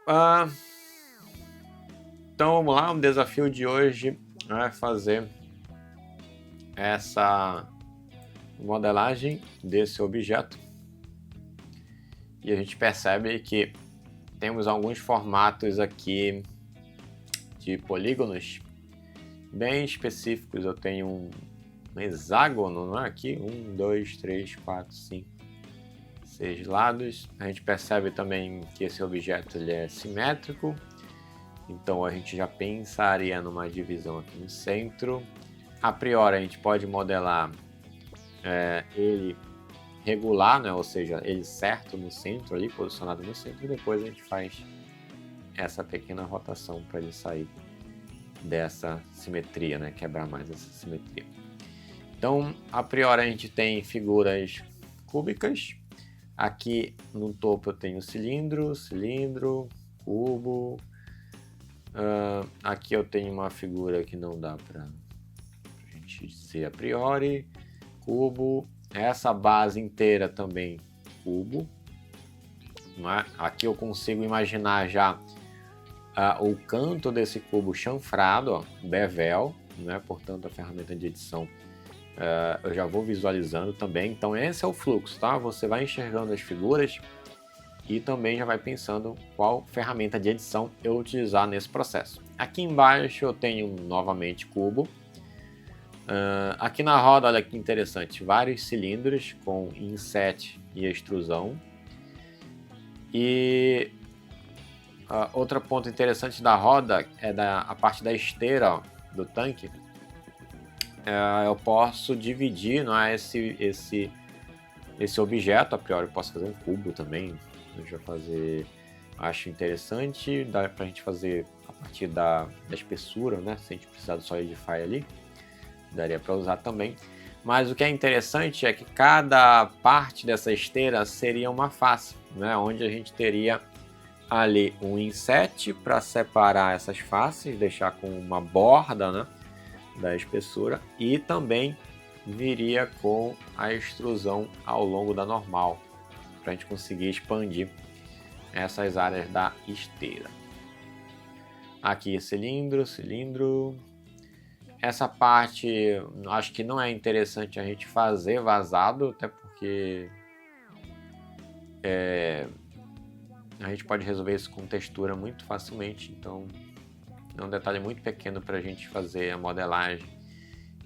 Ah, então vamos lá, o desafio de hoje é fazer essa modelagem desse objeto. E a gente percebe que temos alguns formatos aqui de polígonos bem específicos. Eu tenho um hexágono, não é? Aqui, 1, 2, 3, 4, 5, 6 lados. A gente percebe também que esse objeto ele é simétrico, então a gente já pensaria numa divisão aqui no centro. A priori a gente pode modelar ele regular, né? Ou seja, ele certo no centro ali, posicionado no centro, e depois a gente faz essa pequena rotação para ele sair dessa simetria, né? Quebrar mais essa simetria. Então, a priori a gente tem figuras cúbicas. Aqui no topo eu tenho cilindro, cubo. Aqui eu tenho uma figura que não dá para a gente dizer a priori, cubo. Essa base inteira também cubo. Não é? Aqui eu consigo imaginar já o canto desse cubo chanfrado, ó, bevel, né? Portanto a ferramenta de edição eu já vou visualizando também. Então esse é o fluxo, tá? Você vai enxergando as figuras e também já vai pensando qual ferramenta de edição eu utilizar nesse processo. Aqui embaixo eu tenho novamente cubo. Aqui na roda, olha que interessante, vários cilindros com inset e extrusão. E outro ponto interessante da roda é a parte da esteira, ó, do tanque. Eu posso dividir, não é, esse objeto. A priori eu posso fazer um cubo também. Deixa eu fazer, acho interessante. Dá pra gente fazer a partir da espessura, né? Se a gente precisar do Solidify ali, daria para usar também. Mas o que é interessante é que cada parte dessa esteira seria uma face, né? Onde a gente teria ali um inset para separar essas faces, deixar com uma borda, né, da espessura, e também viria com a extrusão ao longo da normal, para a gente conseguir expandir essas áreas da esteira. Aqui cilindro. Essa parte acho que não é interessante a gente fazer vazado, até porque a gente pode resolver isso com textura muito facilmente. Então é um detalhe muito pequeno para a gente fazer a modelagem.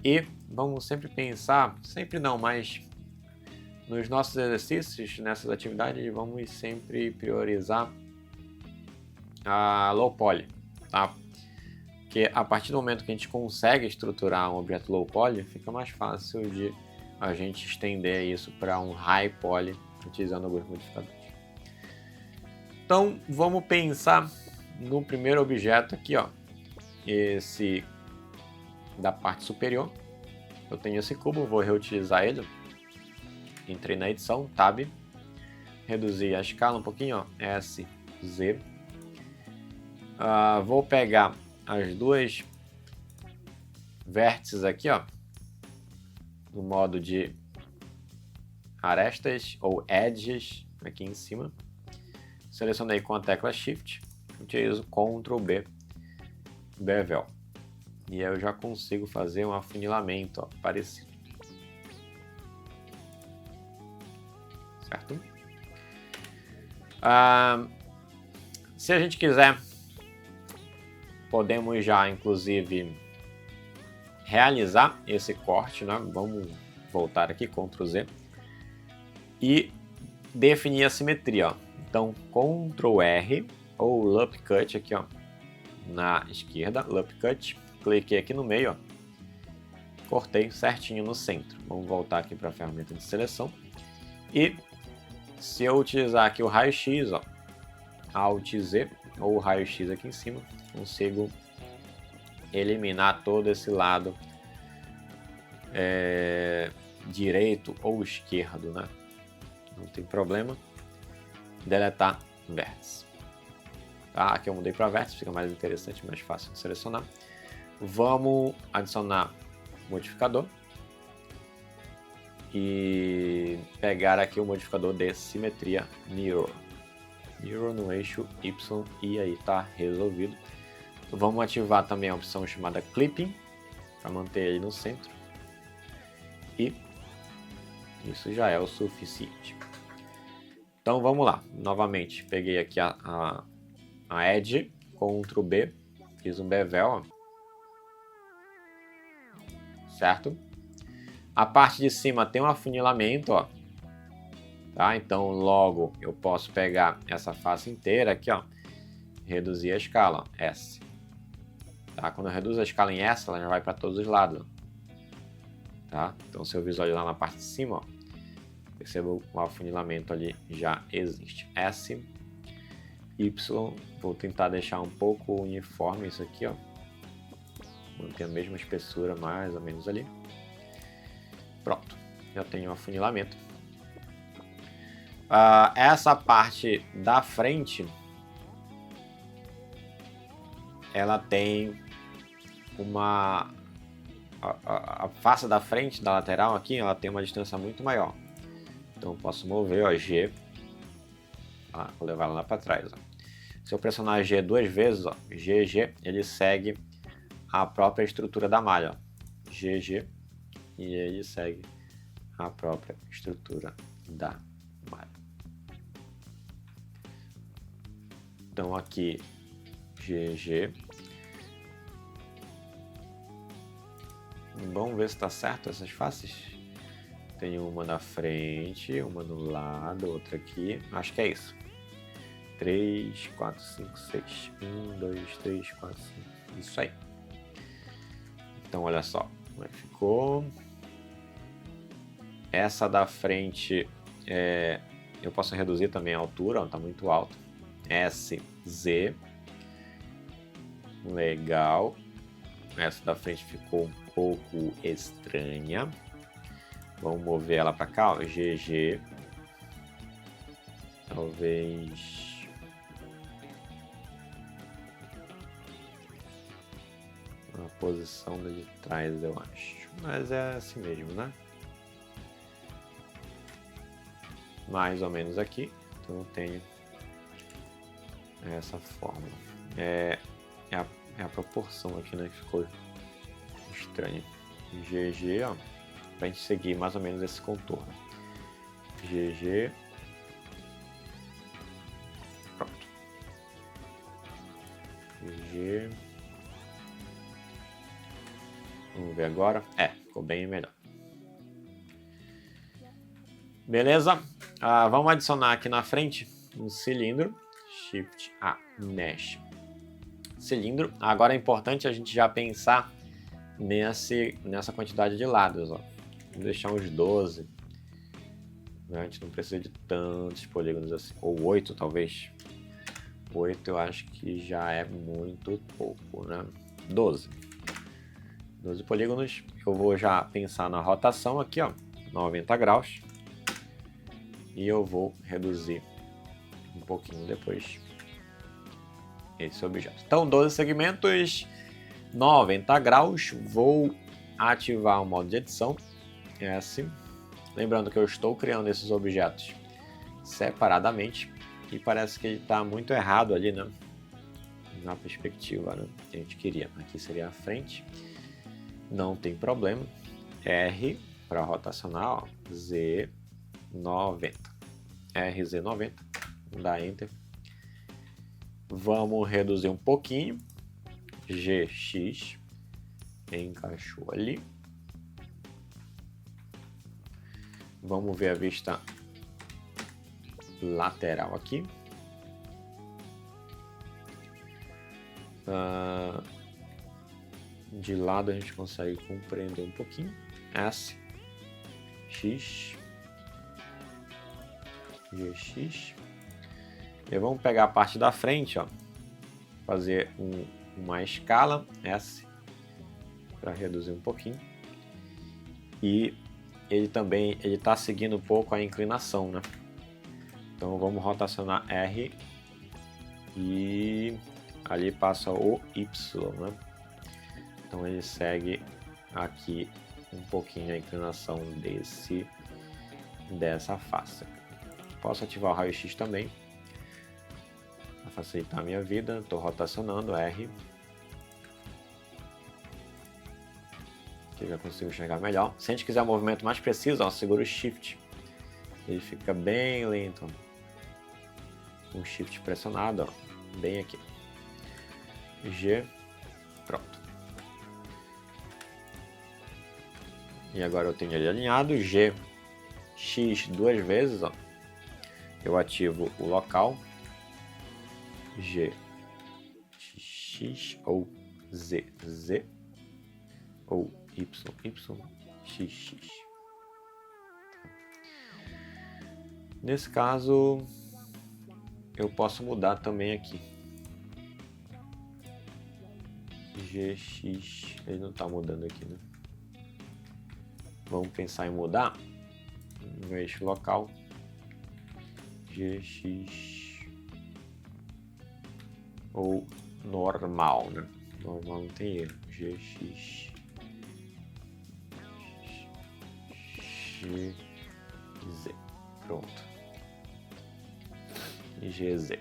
E vamos sempre pensar, sempre não, mas nos nossos exercícios, nessas atividades, vamos sempre priorizar a low poly, tá? Porque a partir do momento que a gente consegue estruturar um objeto low poly, fica mais fácil de a gente estender isso para um high poly utilizando alguns modificadores. Então vamos pensar no primeiro objeto aqui, ó, esse da parte superior. Eu tenho esse cubo, vou reutilizar ele. Entrei na edição, Tab, reduzir a escala um pouquinho, ó, S, Z. Vou pegar as duas vértices aqui, ó, no modo de arestas ou edges aqui em cima. Selecionei com a tecla Shift, utilizo Ctrl B, bevel. E aí eu já consigo fazer um afunilamento, ó, parecido. Certo? Se a gente quiser, podemos já, inclusive, realizar esse corte, né? Vamos voltar aqui, Ctrl Z, e definir a simetria, ó. Então, Ctrl R, ou Loop Cut aqui, ó, na esquerda, Loop Cut, cliquei aqui no meio, ó, cortei certinho no centro. Vamos voltar aqui para a ferramenta de seleção. E se eu utilizar aqui o raio-x, ó, Alt Z, ou o raio-x aqui em cima, consigo eliminar todo esse lado direito ou esquerdo, né? Não tem problema. Deletar vértice. Tá? Aqui eu mudei para vértice, fica mais interessante, mais fácil de selecionar. Vamos adicionar modificador e pegar aqui o modificador de simetria Mirror. Mirror no eixo Y e aí tá resolvido. Vamos ativar também a opção chamada Clipping para manter ele no centro. E isso já é o suficiente. Então vamos lá, novamente, peguei aqui a Edge, Ctrl B, fiz um bevel, certo? A parte de cima tem um afunilamento, ó, tá? Então logo eu posso pegar essa face inteira aqui, ó, reduzir a escala, ó, S. Tá? Quando eu reduzo a escala em S, ela já vai para todos os lados, tá? Então se eu visualizar na parte de cima, ó, perceba o afunilamento ali já existe. S, Y, vou tentar deixar um pouco uniforme isso aqui, ó. Manter a mesma espessura mais ou menos ali. Pronto, já tenho o afunilamento. Essa parte da frente, ela tem uma... A face da frente, da lateral aqui, ela tem uma distância muito maior. Então eu posso mover, ó, G. Vou levar ela lá para trás, ó. Se eu pressionar G duas vezes, ó, GG, ele segue a própria estrutura da malha, ó. GG, e ele segue a própria estrutura da malha. Então aqui, GG. Vamos ver se está certo essas faces. Tem uma na frente, uma no lado, outra aqui. Acho que é isso. 3, 4, 5, 6. 1, 2, 3, 4, 5. Isso aí. Então, olha só como é que ficou. Essa da frente, eu posso reduzir também a altura, está muito alto. S, Z. Legal. Essa da frente ficou um pouco estranha. Vamos mover ela para cá, ó, GG. Talvez a posição de trás, eu acho. Mas é assim mesmo, né? Mais ou menos aqui. Então eu tenho essa forma. É a proporção aqui, né, que ficou estranha. GG, ó. Pra gente seguir mais ou menos esse contorno. GG. Pronto. GG. Vamos ver agora. Ficou bem melhor. Beleza? Vamos adicionar aqui na frente um cilindro. Shift A, Mesh. Cilindro. Agora é importante a gente já pensar nessa quantidade de lados, ó. Vou deixar uns 12. A gente não precisa de tantos polígonos assim. Ou 8, talvez. 8 eu acho que já é muito pouco, né? 12. 12 polígonos. Eu vou já pensar na rotação aqui, ó. 90 graus. E eu vou reduzir um pouquinho depois esse objeto. Então, 12 segmentos, 90 graus. Vou ativar o modo de edição. S. Lembrando que eu estou criando esses objetos separadamente e parece que ele está muito errado ali, né? Na perspectiva, né, que a gente queria. Aqui seria a frente, não tem problema. R para rotacionar, ó, Z90, RZ90, dá Enter. Vamos reduzir um pouquinho. GX encaixou ali. Vamos ver a vista lateral aqui. De lado a gente consegue compreender um pouquinho. S, X, GX. E vamos pegar a parte da frente, ó, fazer uma escala S para reduzir um pouquinho. E ele também está seguindo um pouco a inclinação, né? Então vamos rotacionar R e ali passa o Y, né? Então ele segue aqui um pouquinho a inclinação dessa face. Posso ativar o raio-x também. facilitar a minha vida, estou rotacionando R. Aqui já consigo enxergar melhor. Se a gente quiser um movimento mais preciso, ó, segura o Shift. Ele fica bem lento. Com o Shift pressionado, ó, bem aqui. G, pronto. E agora eu tenho ele alinhado, G, X duas vezes, ó. Eu ativo o local, G, X ou Z, Z, ou Y, Y, X, X. Nesse caso, eu posso mudar também aqui. GX, ele não está mudando aqui, né? Vamos pensar em mudar no eixo local. GX ou normal, né? Normal não tem erro. GX GZ, pronto. GZ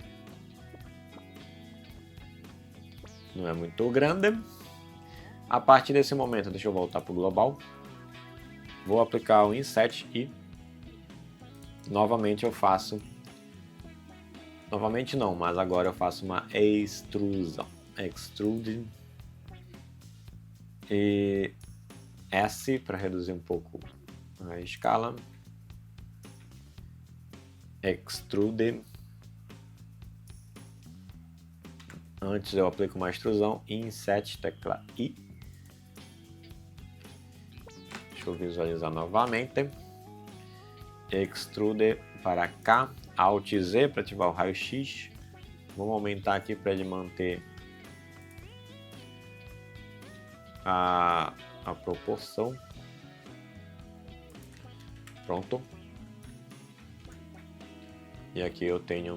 não é muito grande. A partir desse momento, deixa eu voltar para o global. Vou aplicar o inset e novamente eu faço. Novamente não, mas agora eu faço uma extrusão. Extrude e S para reduzir um pouco a escala. Extrude. Antes eu aplico uma extrusão. Inset, tecla I. Deixa eu visualizar novamente. Extrude para cá. Alt Z para ativar o raio-x. Vamos aumentar aqui para ele manter a proporção. Pronto. E aqui eu tenho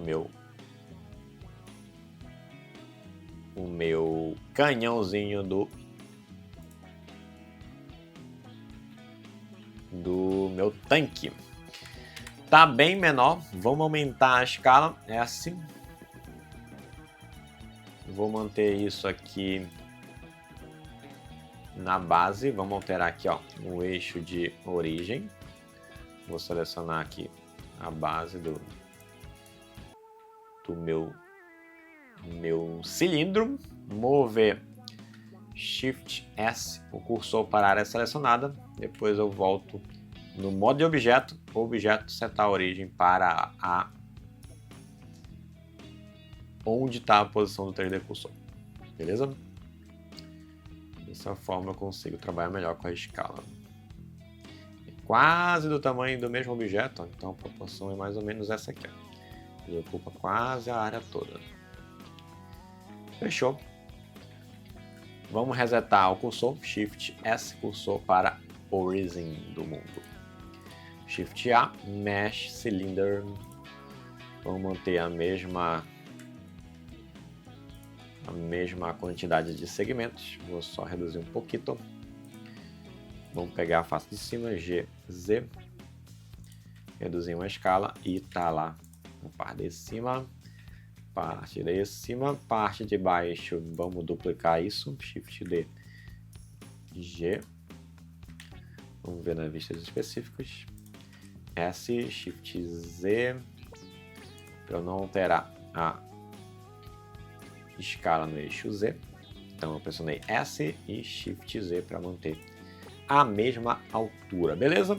o meu canhãozinho do meu tanque. Tá bem menor, vamos aumentar a escala, é assim. Vou manter isso aqui na base, vamos alterar aqui, ó, o eixo de origem. Vou selecionar aqui a base do meu cilindro, mover Shift S, o cursor para a área selecionada, depois eu volto no modo de objeto, setar a origem para onde está a posição do 3D cursor, beleza? Dessa forma eu consigo trabalhar melhor com a escala. É quase do tamanho do mesmo objeto, então a proporção é mais ou menos essa aqui, ó. Ele ocupa quase a área toda. Fechou. Vamos resetar o cursor, Shift S, cursor para origem do mundo. Shift A, Mesh Cylinder. Vamos manter a mesma quantidade de segmentos. Vou só reduzir um pouquinho. Vamos pegar a face de cima, G, Z. Reduzir uma escala e tá lá na parte de cima. Parte de cima, parte de baixo, vamos duplicar isso, Shift D, G, vamos ver nas vistas específicas, S, Shift Z, para eu não alterar a escala no eixo Z, então eu pressionei S e Shift Z para manter a mesma altura, beleza?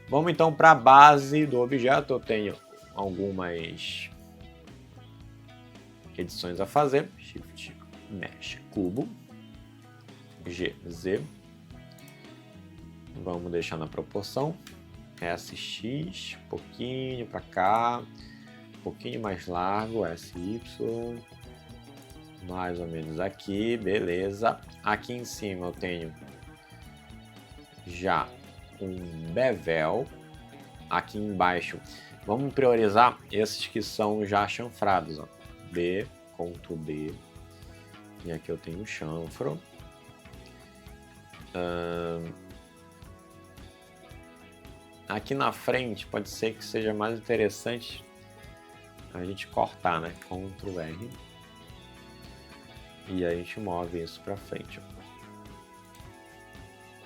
Vamos então para a base do objeto, eu tenho algumas edições a fazer, Shift Mesh Cubo, GZ, vamos deixar na proporção, SX, pouquinho para cá, um pouquinho mais largo, SY, mais ou menos aqui, beleza. Aqui em cima eu tenho já um bevel, aqui embaixo, vamos priorizar esses que são já chanfrados, ó. B, Ctrl D, e aqui eu tenho o chanfro. Aqui na frente pode ser que seja mais interessante a gente cortar, né? Ctrl R. E a gente move isso para frente.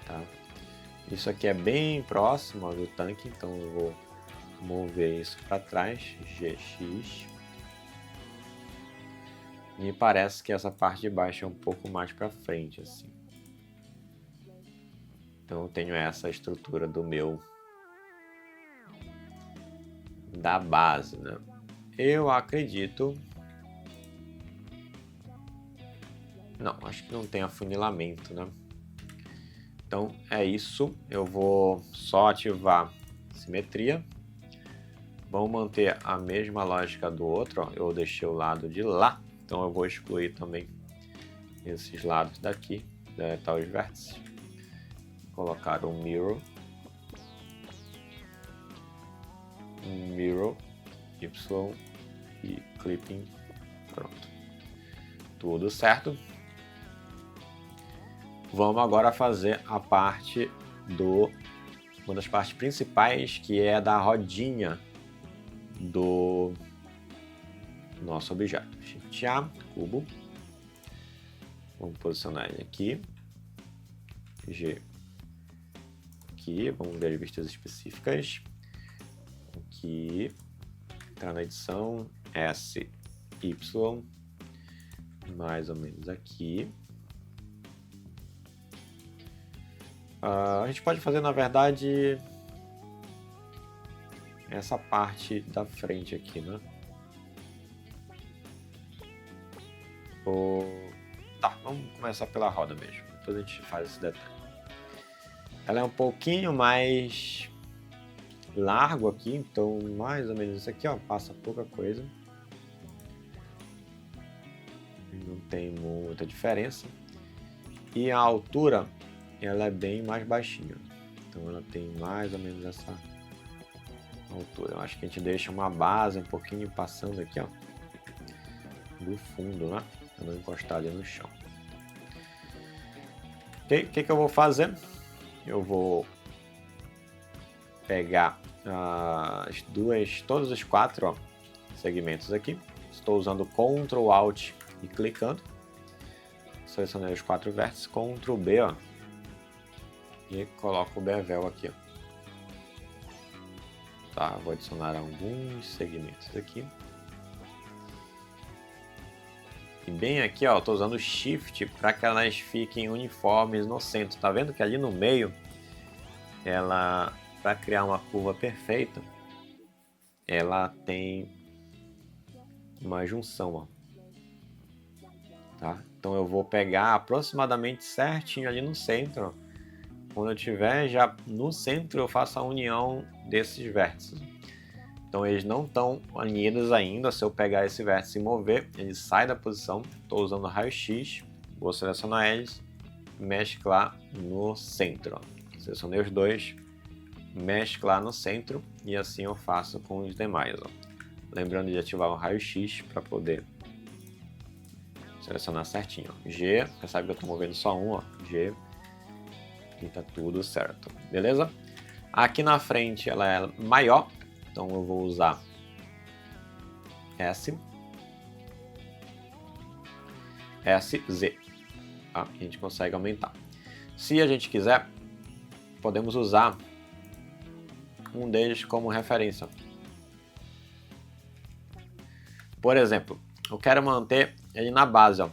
Tá? Isso aqui é bem próximo do tanque, então eu vou mover isso para trás, GX. Me parece que essa parte de baixo é um pouco mais para frente, assim. Então eu tenho essa estrutura da base, né? Eu acredito... Não, acho que não tem afunilamento, né? Então é isso, eu vou só ativar simetria. Vamos manter a mesma lógica do outro, ó. Eu deixei o lado de lá, então eu vou excluir também esses lados daqui, deletar os vértices. Colocar um mirror, Y e clipping, pronto. Tudo certo. Vamos agora fazer a parte uma das partes principais, que é da rodinha do nosso objeto. Shift A, cubo. Vamos posicionar ele aqui. G aqui, vamos ver as vistas específicas. Aqui, entrar na edição, S, Y, mais ou menos aqui. A gente pode fazer, na verdade, essa parte da frente aqui, né? Tá, vamos começar pela roda mesmo, depois a gente faz esse detalhe. Ela é um pouquinho mais largo aqui, então mais ou menos isso aqui, ó, passa pouca coisa. Não tem muita diferença. E a altura, ela é bem mais baixinha. Então ela tem mais ou menos essa altura. Eu acho que a gente deixa uma base um pouquinho passando aqui, ó, do fundo, né? Pra não encostar ali no chão. Ok, o que eu vou fazer? Eu vou pegar todos os 4, ó, segmentos aqui. Estou usando Ctrl Alt e clicando. Selecionei os 4 vértices, Ctrl B, ó, e coloco o bevel aqui, ó. Tá, vou adicionar alguns segmentos aqui. E bem aqui, ó, estou usando o Shift para que elas fiquem uniformes no centro. Tá vendo que ali no meio, ela, para criar uma curva perfeita, ela tem uma junção, ó. Tá? Então eu vou pegar aproximadamente certinho ali no centro. Quando eu tiver já no centro, eu faço a união desses vértices. Então eles não estão unidos ainda. Se eu pegar esse vértice e mover, ele sai da posição. Estou usando o raio-x, vou selecionar eles, mesclar no centro. Selecionei os dois, mesclar no centro, e assim eu faço com os demais. Ó. Lembrando de ativar o raio-x para poder selecionar certinho. Ó. G, você sabe que eu estou movendo só um, ó. G, e tá tudo certo, beleza? Aqui na frente ela é maior, então eu vou usar S, Z, tá? A gente consegue aumentar. Se a gente quiser, podemos usar um deles como referência. Por exemplo, eu quero manter ele na base, ó.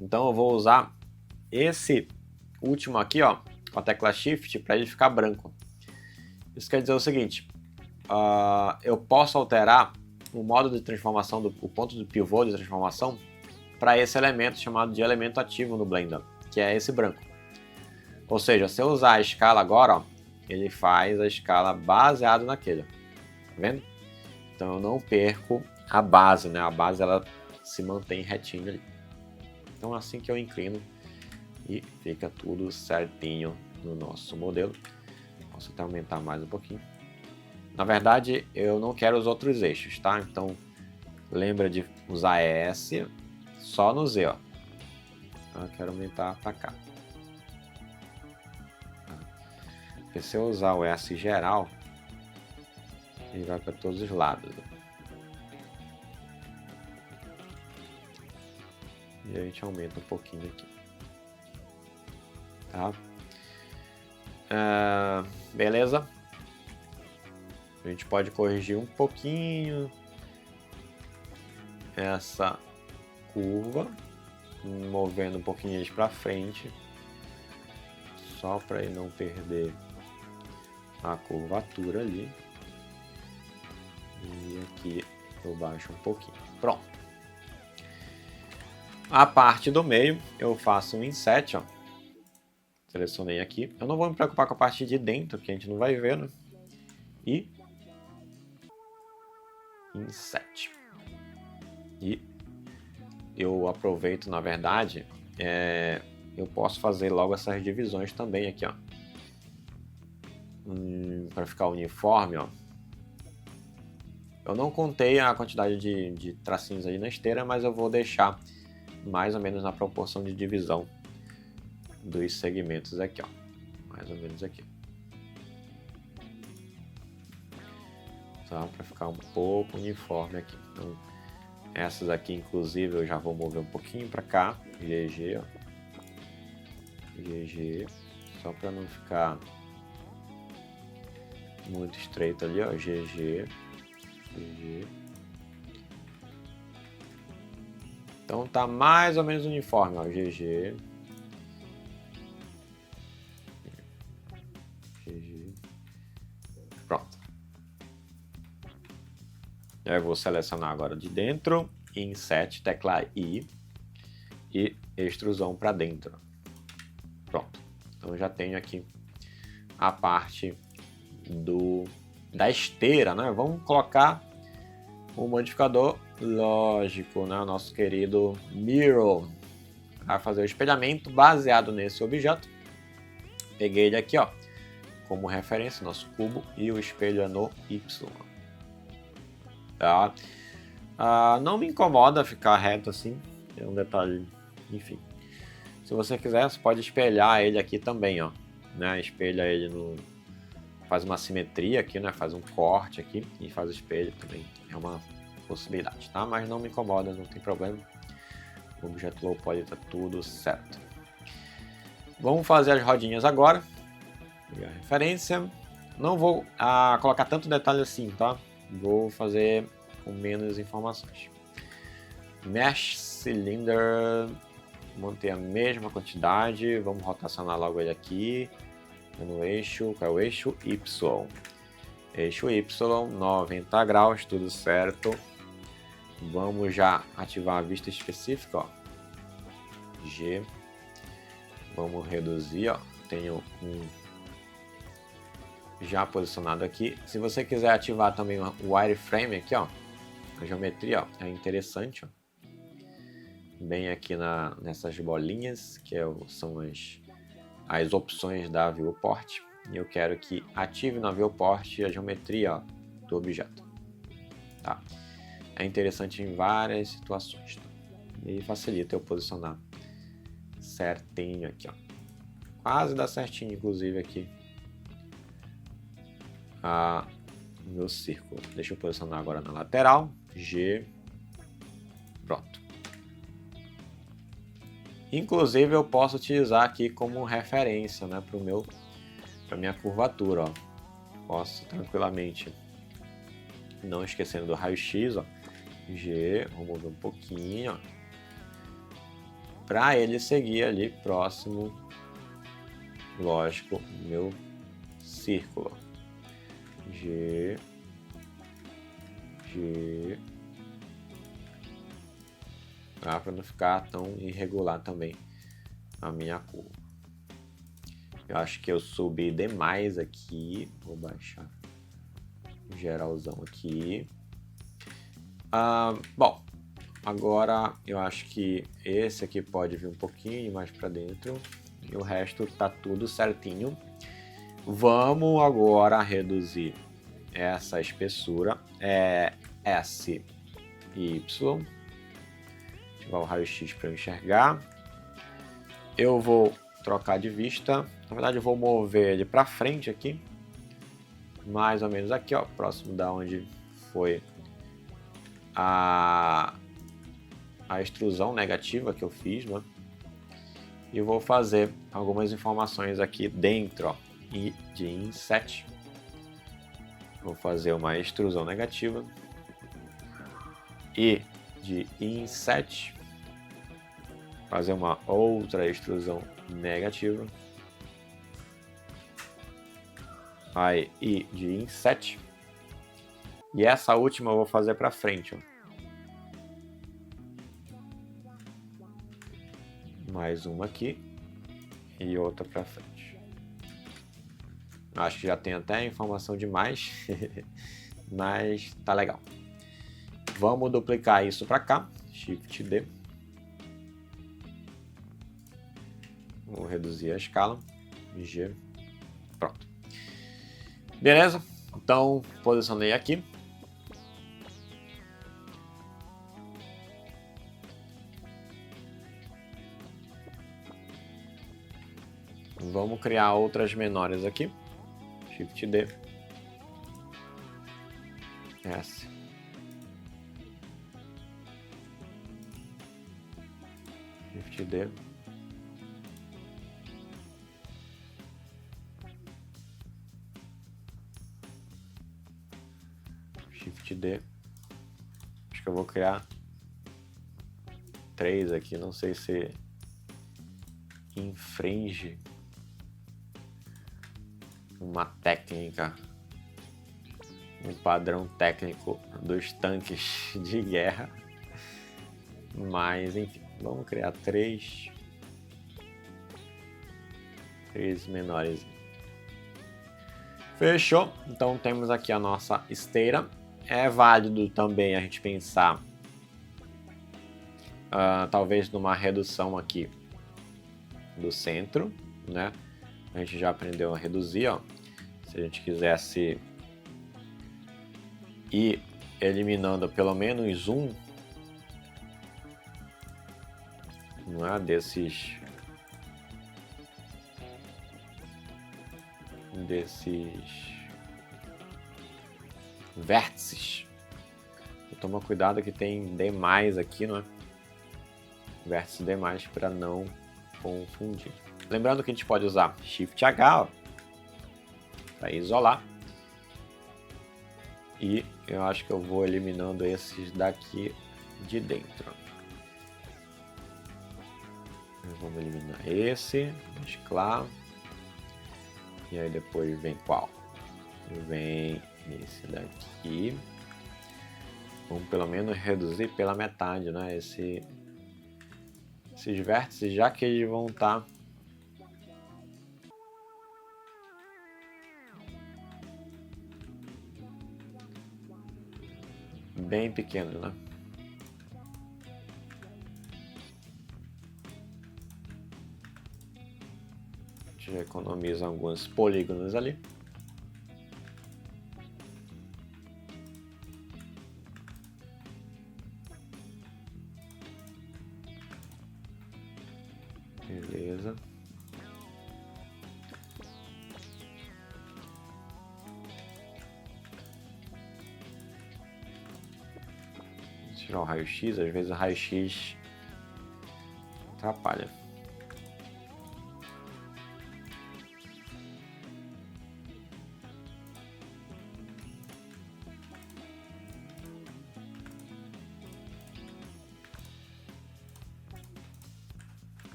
Então eu vou usar esse último aqui, ó, com a tecla Shift, para ele ficar branco. Isso quer dizer o seguinte, eu posso alterar o modo de transformação, o ponto de pivô de transformação, para esse elemento chamado de elemento ativo no Blender, que é esse branco. Ou seja, se eu usar a escala agora, ó, ele faz a escala baseada naquele. Tá vendo? Então eu não perco a base, né? A base ela se mantém retinha ali. Então assim que eu inclino e fica tudo certinho no nosso modelo. Posso até aumentar mais um pouquinho. Na verdade, eu não quero os outros eixos, tá? Então lembra de usar S só no Z, ó. Eu quero aumentar para cá. Porque se eu usar o S geral, ele vai para todos os lados. E a gente aumenta um pouquinho aqui. Tá? Beleza? A gente pode corrigir um pouquinho essa curva, movendo um pouquinho eles para frente, só para ele não perder a curvatura ali. E aqui eu baixo um pouquinho. Pronto. A parte do meio eu faço um inset, ó. Selecionei aqui. Eu não vou me preocupar com a parte de dentro, que a gente não vai ver, né? E inset. E eu aproveito, na verdade, eu posso fazer logo essas divisões também aqui, ó. Para ficar uniforme, ó. Eu não contei a quantidade de tracinhos aí na esteira, mas eu vou deixar mais ou menos na proporção de divisão dos segmentos aqui, ó. Mais ou menos aqui. Tá? Para ficar um pouco uniforme aqui. Então, essas aqui, inclusive, eu já vou mover um pouquinho para cá. GG, ó. GG. Só para não ficar muito estreito ali, ó. GG. GG. Então tá mais ou menos uniforme, ó. GG. GG. Pronto. Eu vou selecionar agora de dentro, Inset, tecla I e extrusão para dentro. Pronto. Então já tenho aqui a parte da esteira, né? Vamos colocar o modificador lógico, né? O nosso querido Mirror, para fazer o espelhamento baseado nesse objeto. Peguei ele aqui, ó, como referência, nosso cubo, e o espelho é no Y. Tá? Não me incomoda ficar reto assim, é um detalhe, enfim. Se você quiser, você pode espelhar ele aqui também, ó, né? Espelha ele faz uma simetria aqui, né? Faz um corte aqui e faz o espelho também, é uma possibilidade, tá? Mas não me incomoda, não tem problema. O objeto low poly tá tudo certo. Vamos fazer as rodinhas agora. Pegar a referência. Não vou colocar tanto detalhe assim, tá? Vou fazer com menos informações. Mesh Cylinder, manter a mesma quantidade. Vamos rotacionar logo ele aqui. No eixo, qual é o eixo? Y. Eixo Y, 90 graus, tudo certo. Vamos já ativar a vista específica, ó. G. Vamos reduzir, ó. Tenho um já posicionado aqui. Se você quiser ativar também o wireframe aqui, ó, a geometria, ó, é interessante, ó. Bem aqui nessas bolinhas, que são as opções da viewport. E eu quero que ative na viewport a geometria, ó, do objeto. Tá? É interessante em várias situações. Tá? E facilita eu posicionar certinho aqui, ó. Quase dá certinho, inclusive, aqui o meu círculo. Deixa eu posicionar agora na lateral. G. Pronto. Inclusive, eu posso utilizar aqui como referência, né, para minha curvatura. Ó. Posso tranquilamente, não esquecendo do raio-x, ó. G, vou mover um pouquinho, ó, para ele seguir ali próximo, lógico, meu círculo. G, G, para não ficar tão irregular também a minha curva. Eu acho que eu subi demais aqui, vou baixar geralzão aqui. Bom, agora eu acho que esse aqui pode vir um pouquinho mais para dentro e o resto tá tudo certinho. Vamos agora reduzir essa espessura, S e Y. Ativar o raio-x para eu enxergar. Eu vou trocar de vista. Na verdade, eu vou mover ele para frente aqui, mais ou menos aqui, ó, próximo da onde foi a a extrusão negativa que eu fiz, né? E vou fazer algumas informações aqui dentro, ó, I de inset. Vou fazer uma extrusão negativa. I de inset. Fazer uma outra extrusão negativa. Aí, I de inset. E essa última eu vou fazer para frente, ó. Mais uma aqui e outra para frente. Acho que já tem até informação demais, mas tá legal. Vamos duplicar isso para cá, Shift D. Vou reduzir a escala, G. Pronto. Beleza? Então posicionei aqui. Vamos criar outras menores aqui. Shift D. S. Shift D. Shift D. Acho que eu vou criar 3 aqui. Não sei se infringe uma técnica, um padrão técnico dos tanques de guerra, mas enfim, vamos criar 3 menores. Fechou? Então temos aqui a nossa esteira. É válido também a gente pensar talvez numa redução aqui do centro, né? A gente já aprendeu a reduzir, ó. Se a gente quisesse ir eliminando pelo menos um, não é, desses vértices. Toma cuidado que tem demais aqui, não é? Vértice demais para não confundir. Lembrando que a gente pode usar Shift H para isolar. E eu acho que eu vou eliminando esses daqui de dentro. Vamos eliminar esse, mesclar. E aí depois vem qual? Vem esse daqui. Vamos pelo menos reduzir pela metade, né? Esses vértices, já que eles vão estar bem pequenos, né? A gente já economiza alguns polígonos ali. Beleza. Tirar o raio-x, às vezes o raio-x atrapalha.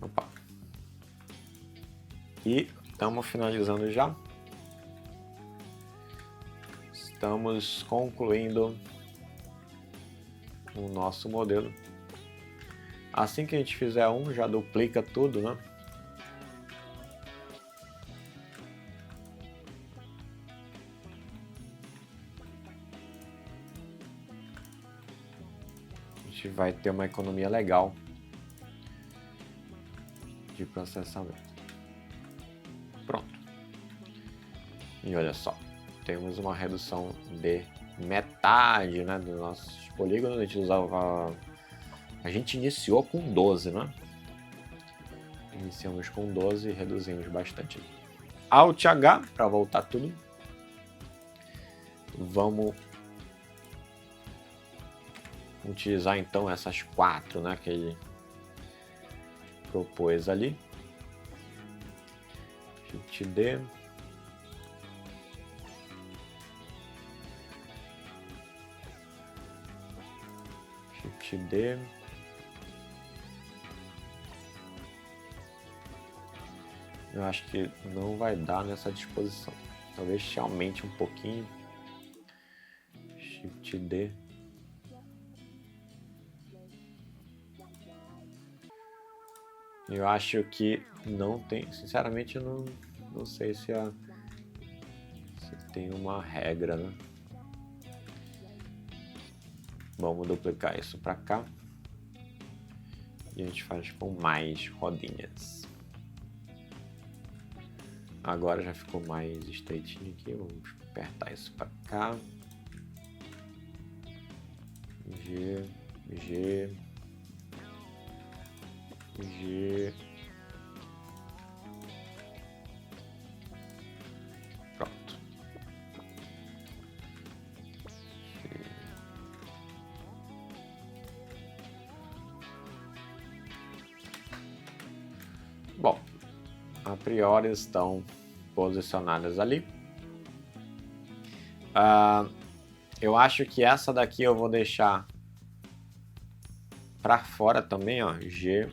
Opa. E estamos finalizando já. Estamos concluindo o nosso modelo. Assim que a gente fizer um, já duplica tudo, né? A gente vai ter uma economia legal de processamento. Pronto. E olha só, temos uma redução de metade, né, dos nossos polígonos. A gente usava A gente iniciou com 12, né? Iniciamos com 12 e reduzimos bastante. Alt H para voltar tudo. Vamos utilizar então essas 4, né, que ele propôs ali. Shift D. Shift D. Eu acho que não vai dar nessa disposição. Talvez te aumente um pouquinho. Shift D. Eu acho que não tem. Sinceramente, eu não sei se tem uma regra, né? Vamos duplicar isso para cá. E a gente faz com mais rodinhas. Agora já ficou mais estreitinho aqui. Vamos apertar isso para cá. G. Pronto. Bom, a priori estão posicionadas ali. Eu acho que essa daqui eu vou deixar para fora também, ó, G,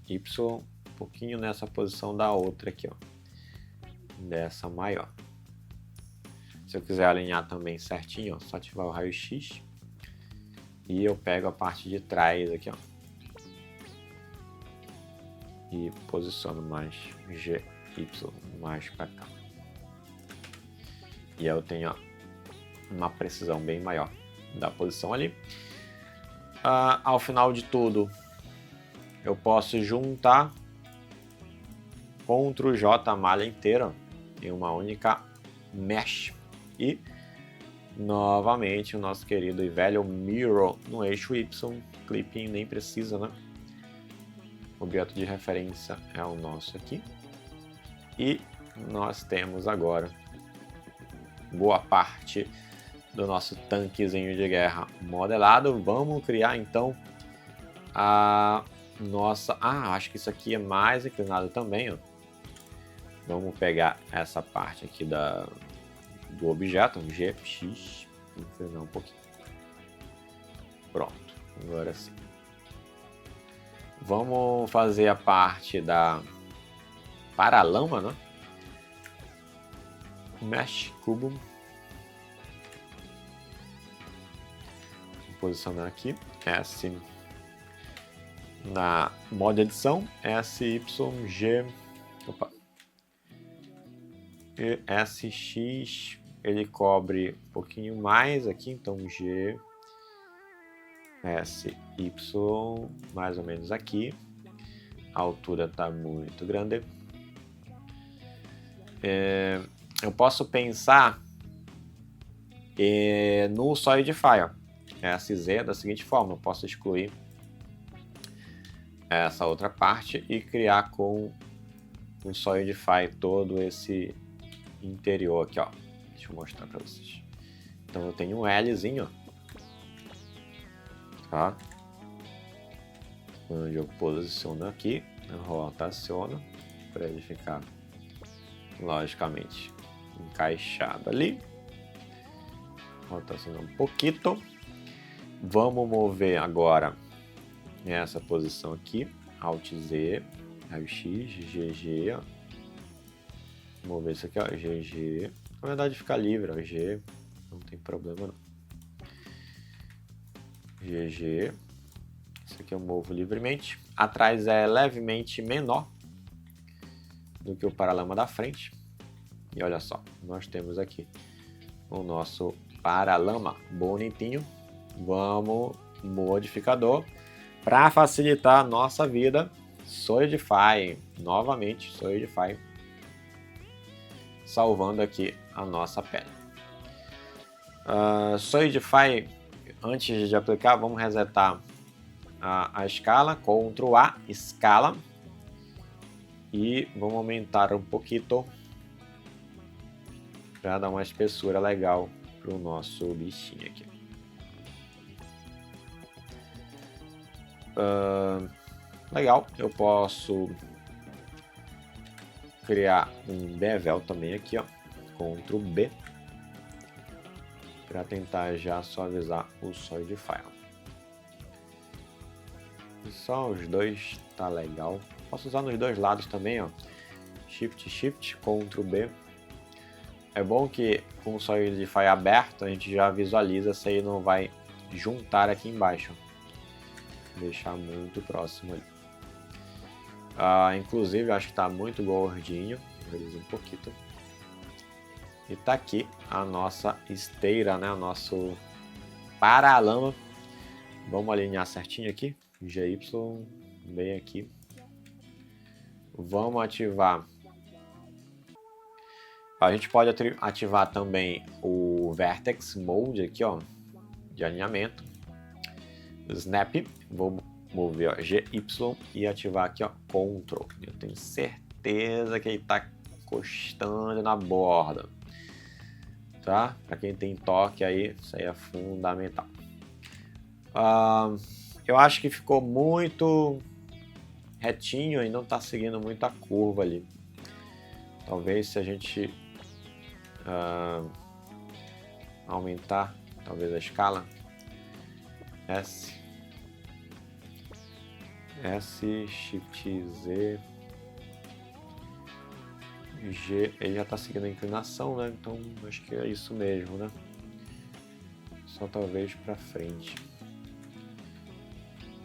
Y, um pouquinho nessa posição da outra aqui, ó, dessa maior. Se eu quiser alinhar também certinho, ó, só ativar o raio-x e eu pego a parte de trás aqui, ó, e posiciono mais G, Y mais para cá. E aí eu tenho, ó, uma precisão bem maior da posição ali. Ao final de tudo, eu posso juntar Ctrl J a malha inteira em uma única mesh e novamente o nosso querido e velho Mirror no eixo Y. Clipping nem precisa, né? O objeto de referência é o nosso aqui e nós temos agora boa parte do nosso tanquezinho de guerra modelado. Vamos criar então a nossa... acho que isso aqui é mais inclinado também, ó. Vamos pegar essa parte aqui do objeto, GX, inclinar um pouquinho. Pronto, agora sim. Vamos fazer a parte da paralama, né? Mesh cubo. Posicionar aqui, S na modo edição, SYG, e SX, ele cobre um pouquinho mais aqui, então G, SY, mais ou menos aqui, a altura está muito grande. Eu posso pensar no Solidify, ó. SZ da seguinte forma, eu posso excluir essa outra parte e criar com um Solidify todo esse interior aqui, ó. Deixa eu mostrar para vocês. Então eu tenho um Lzinho, tá? Onde eu posiciono aqui, rotaciono para ele ficar logicamente encaixado ali. Rotacionar um pouquinho. Vamos mover agora essa posição aqui, Alt Z, raio-x, GG, ó. Mover isso aqui, ó, GG. Na verdade fica livre, ó, G, não tem problema não. GG, isso aqui eu movo livremente. Atrás é levemente menor do que o paralama da frente. E olha só, nós temos aqui o nosso paralama bonitinho. Vamos, modificador, para facilitar a nossa vida, Solidify, novamente Solidify, salvando aqui a nossa pele. Solidify, antes de aplicar, vamos resetar a escala, Ctrl A, escala. E vamos aumentar um pouquinho para dar uma espessura legal para o nosso bichinho aqui. Legal, eu posso criar um bevel também aqui, ó, Ctrl B, para tentar já suavizar o Solidify. Só os dois tá legal. Posso usar nos dois lados também, ó. Shift, Shift, Ctrl B. É bom que com o Solidify aberto a gente já visualiza se ele não vai juntar aqui embaixo. Deixar muito próximo ali. Inclusive, acho que está muito gordinho. Vou reduzir um pouquinho. E tá aqui a nossa esteira, né? O nosso paralama. Vamos alinhar certinho aqui. GY, bem aqui. Vamos ativar. A gente pode ativar também o Vertex Mode aqui, ó, de alinhamento. Snap, vou mover, ó, GY e ativar aqui, ó, Ctrl. Eu tenho certeza que ele está encostando na borda, tá? Para quem tem toque aí, isso aí é fundamental. Eu acho que ficou muito retinho e não está seguindo muito a curva ali. Talvez se a gente aumentar talvez a escala, S, Shift Z, G, ele já está seguindo a inclinação, né? Então acho que é isso mesmo, né? Só talvez para frente.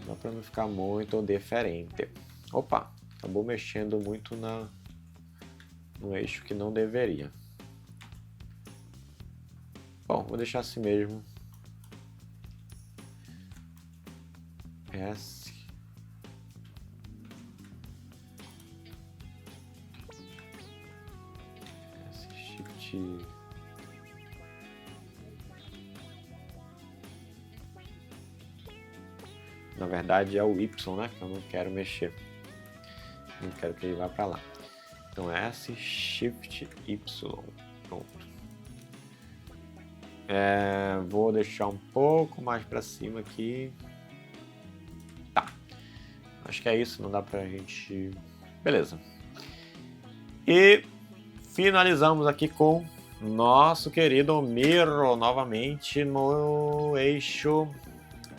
Só para não ficar muito diferente. Opa, acabou mexendo muito no eixo que não deveria. Bom, vou deixar assim mesmo. S. Shift. Na verdade é o Y, né? Que eu não quero mexer. Não quero que ele vá para lá. Então S, Shift, Y. Pronto. Vou deixar um pouco mais para cima aqui. Tá. Acho que é isso. Não dá pra gente... Beleza. E finalizamos aqui com nosso querido Mirror novamente no eixo...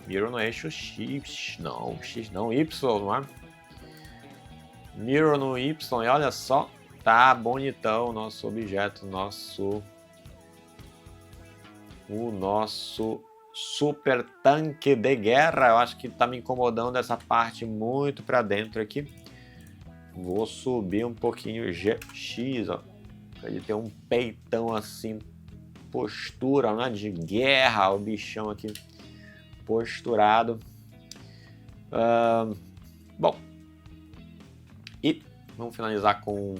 Mirror no eixo X. Não, X não, Y, não é? Mirror no Y. E olha só. Tá bonitão o nosso objeto. O nosso super tanque de guerra. Eu acho que tá me incomodando essa parte muito para dentro aqui. Vou subir um pouquinho o GX, ó, para ele ter um peitão assim, postura, né, de guerra, o bichão aqui posturado. Bom, e vamos finalizar com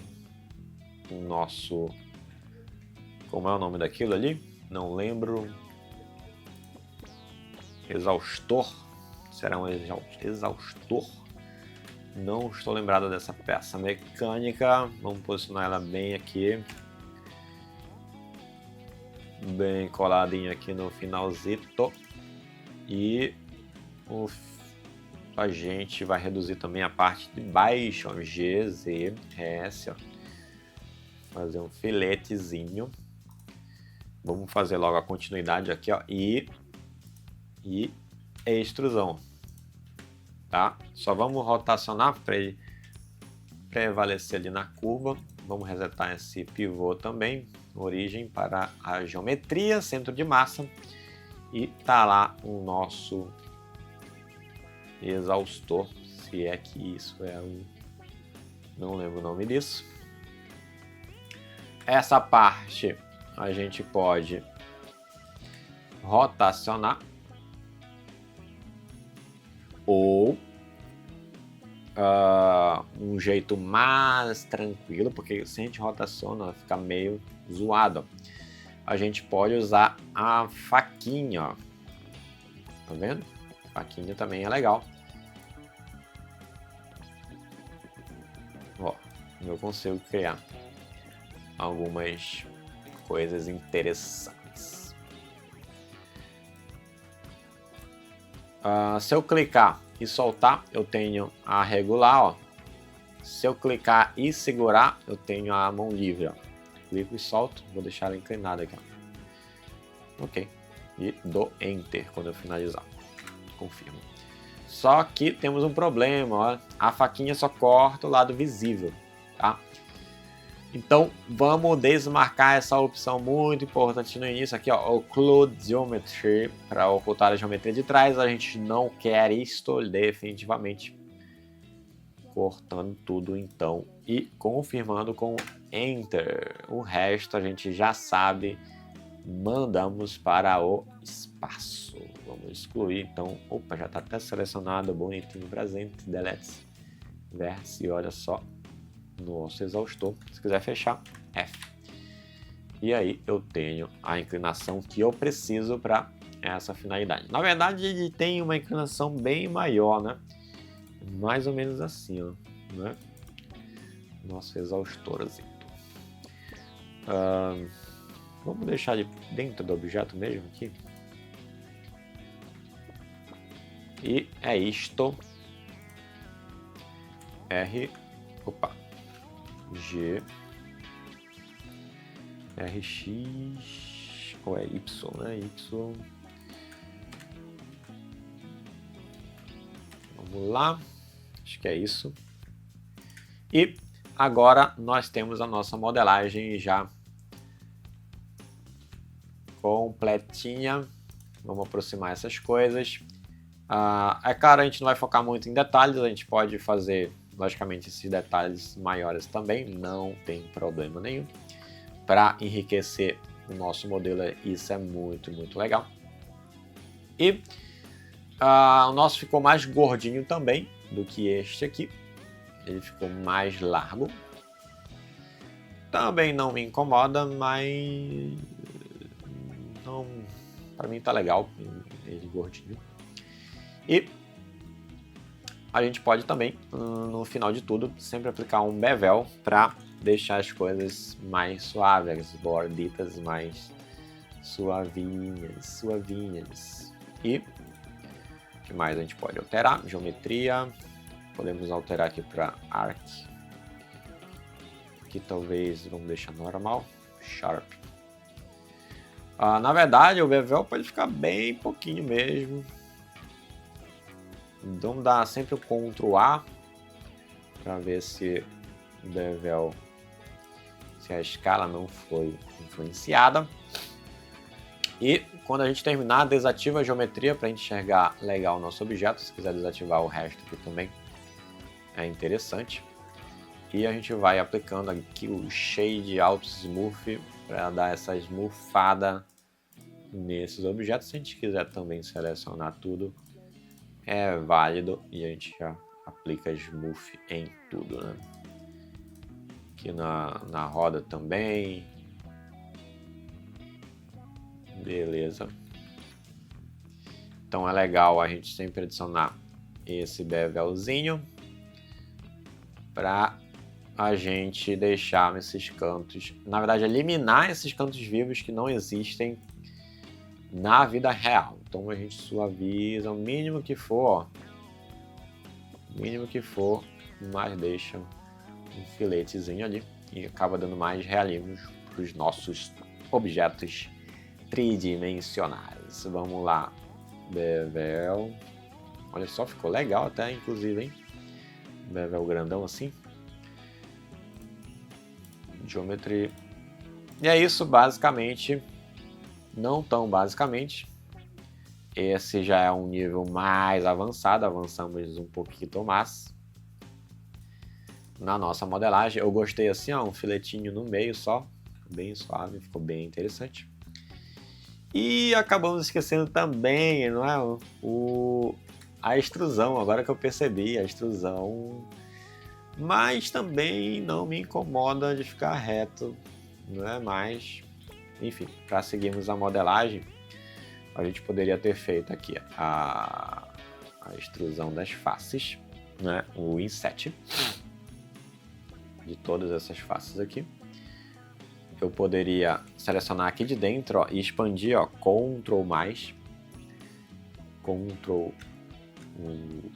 o nosso, como é o nome daquilo ali? Não lembro. Exaustor. Será um exaustor? Não estou lembrado dessa peça mecânica. Vamos posicionar ela bem aqui. Bem coladinho aqui no finalzito. E a gente vai reduzir também a parte de baixo. Ó, G, Z, S. Ó. Fazer um filetezinho. Vamos fazer logo a continuidade aqui, ó, e extrusão, tá? Só vamos rotacionar para ele prevalecer ali na curva. Vamos resetar esse pivô também, origem para a geometria, centro de massa, e tá lá o nosso exaustor, se é que isso é o... Não lembro o nome disso. Essa parte a gente pode rotacionar ou um jeito mais tranquilo, porque se a gente rotaciona fica meio zoado. A gente pode usar a faquinha, ó. Tá vendo? Faquinha também é legal. Ó, eu consigo criar algumas coisas interessantes. Se eu clicar e soltar, eu tenho a regular, ó. Se eu clicar e segurar, eu tenho a mão livre, ó. Clico e solto, vou deixar ela inclinada aqui, ó. Ok. E dou Enter quando eu finalizar. Confirmo. Só que temos um problema, ó. A faquinha só corta o lado visível, tá? Então, vamos desmarcar essa opção muito importante no início aqui, ó, Occlude Geometry, para ocultar a geometria de trás. A gente não quer isto definitivamente. Cortando tudo então e confirmando com Enter. O resto a gente já sabe, mandamos para o espaço. Vamos excluir então. Opa, já está até selecionado, bonitinho, presente, delete, verse, e olha só. Nosso exaustor. Se quiser fechar, F. E aí eu tenho a inclinação que eu preciso para essa finalidade. Na verdade, ele tem uma inclinação bem maior, né? Mais ou menos assim, ó, né? Nosso exaustor, assim. Vamos deixar ele dentro do objeto mesmo aqui. E é isto. G, RX, ou é Y, né? Y. Vamos lá, acho que é isso. E agora nós temos a nossa modelagem já completinha. Vamos aproximar essas coisas. É claro, a gente não vai focar muito em detalhes, a gente pode fazer, logicamente, esses detalhes maiores também, não tem problema nenhum. Para enriquecer o nosso modelo, isso é muito, muito legal. E o nosso ficou mais gordinho também do que este aqui. Ele ficou mais largo. Também não me incomoda, mas não, para mim tá legal ele gordinho. E a gente pode também, no final de tudo, sempre aplicar um bevel para deixar as coisas mais suaves, as borditas mais suavinhas. E o que mais a gente pode alterar? Geometria. Podemos alterar aqui para Arc. Aqui talvez vamos deixar normal. Sharp. Na verdade, o bevel pode ficar bem pouquinho mesmo. Vamos dar sempre o Ctrl A para ver se o bevel, se a escala não foi influenciada. E quando a gente terminar, desativa a geometria para a gente enxergar legal o nosso objeto. Se quiser desativar o resto aqui também é interessante. E a gente vai aplicando aqui o Shade Auto Smooth para dar essa smoothada nesses objetos. Se a gente quiser também selecionar tudo, é válido e a gente já aplica Smooth em tudo, né? Aqui na roda também. Beleza. Então é legal a gente sempre adicionar esse bevelzinho para a gente deixar esses cantos, na verdade eliminar esses cantos vivos que não existem na vida real. Então a gente suaviza o mínimo que for, ó. O mínimo que for, mas deixa um filetezinho ali e acaba dando mais realismo para os nossos objetos tridimensionais. Vamos lá, bevel. Olha só, ficou legal até, inclusive, hein? Bevel grandão assim. Geometria. E é isso, basicamente. Não tão basicamente. Esse já é um nível mais avançado. Avançamos um pouquinho mais na nossa modelagem. Eu gostei assim, ó, um filetinho no meio só. Bem suave, ficou bem interessante. E acabamos esquecendo também, não é? A extrusão, agora que eu percebi, a extrusão. Mas também não me incomoda de ficar reto, não é? Mas, enfim, para seguirmos a modelagem, a gente poderia ter feito aqui a extrusão das faces, né? O inset. de todas essas faces aqui. Eu poderia selecionar aqui de dentro, ó, e expandir, ó, Ctrl+, Ctrl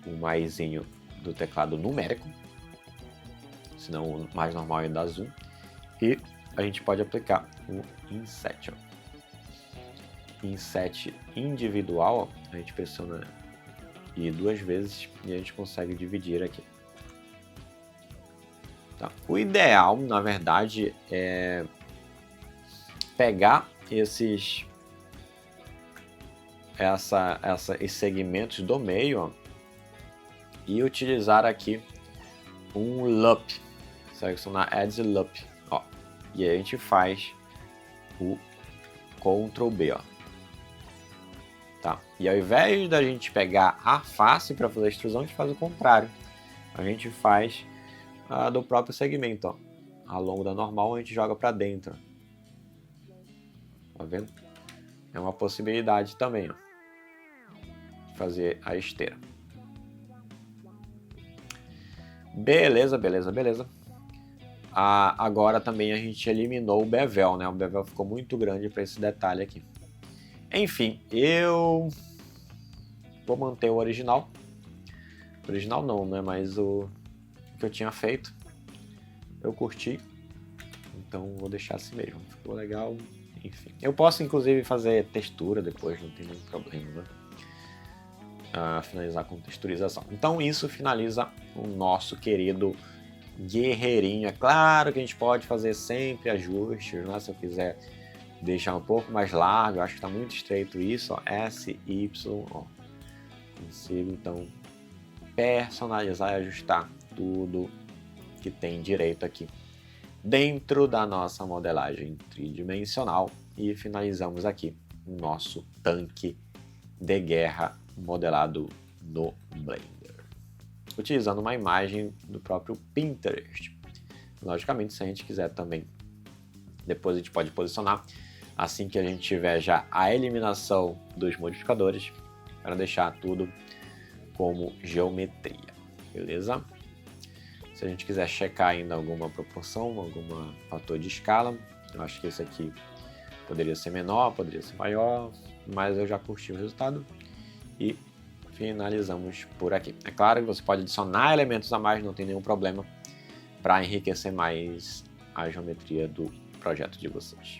o maisinho do teclado numérico, senão o mais normal é dar zoom, e a gente pode aplicar o Inset. Ó. Inset individual, ó, a gente pressiona e 2 vezes e a gente consegue dividir aqui. Tá. O ideal, na verdade, é pegar esses segmentos do meio, ó, e utilizar aqui um Loop, selecionar Add Loop, ó, e aí a gente faz o Ctrl B, ó, tá? E ao invés da gente pegar a face para fazer a extrusão, a gente faz o contrário, a gente faz do próprio segmento, ó, ao longo da normal a gente joga para dentro, tá vendo? É uma possibilidade também, ó, de fazer a esteira. Beleza. Agora também a gente eliminou o bevel, né? O bevel ficou muito grande para esse detalhe aqui. Enfim, eu vou manter o original. O original não, né? Mas o que eu tinha feito, eu curti. Então vou deixar assim mesmo. Ficou legal. Enfim, eu posso inclusive fazer textura depois, não tem nenhum problema, né? Finalizar com texturização. Então isso finaliza o nosso querido guerreirinho. É claro que a gente pode fazer sempre ajustes, né? Se eu quiser deixar um pouco mais largo, eu acho que está muito estreito isso, ó, S, Y, ó. Consigo então personalizar e ajustar tudo que tem direito aqui dentro da nossa modelagem tridimensional e finalizamos aqui o nosso tanque de guerra modelado no Blender, utilizando uma imagem do próprio Pinterest. Logicamente, se a gente quiser também, depois a gente pode posicionar assim que a gente tiver já a eliminação dos modificadores, para deixar tudo como geometria, beleza? Se a gente quiser checar ainda alguma proporção, algum fator de escala, eu acho que esse aqui poderia ser menor, poderia ser maior, mas eu já curti o resultado e finalizamos por aqui. É claro que você pode adicionar elementos a mais, não tem nenhum problema, para enriquecer mais a geometria do projeto de vocês.